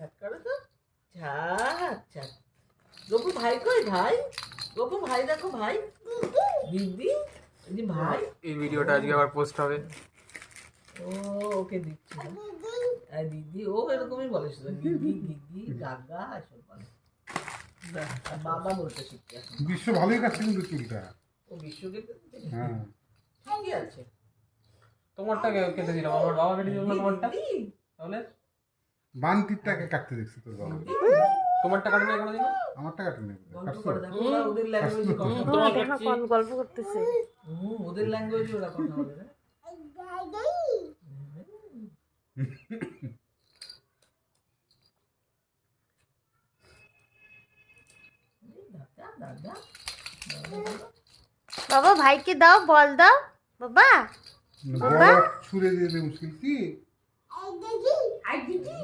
ছাট করো তো, ছাট ছাট। গপু ভাই কই ভাই? গপু ভাই দেখো ভাই, দিদি এই যে ভাই। এই ভিডিওটা আজকে আবার পোস্ট হবে। ও ওকে দিচ্ছি না। আর দিদি ও এরকমই বলে শুধু দিদি দিদি গাগা এসব বলে। আর বাবা বলতে শিখতে এখন। বিশ্ব ভালোই কাটছে কিন্তু চুলটা। ও বিশ্বকে হ্যাঁ ঠিকই আছে। তোমারটা কেটে দিলাম, আমার বাবা কেটে দিল না তোমারটা। দিদি, তাহলে বানটিরটাকে কাটতে দেখছি তোর বাবা। তোমারটা কাটে না কোনোদিন? আমারটা কাটে নেই। গল্প করে দেখো ওরা ওদের ল্যাঙ্গুয়েজে কথা বলে। তোমার দেখো কাটছি। কোন গল্প করতেছে। ওদের ল্যাঙ্গুয়েজে ওরা কথা বলে না। দাদা দাদা বাবা ভাইকে দাও, বল দাও বাবা। বড় ছুঁড়ে দিয়ে মুশকিল কি? আই দিদি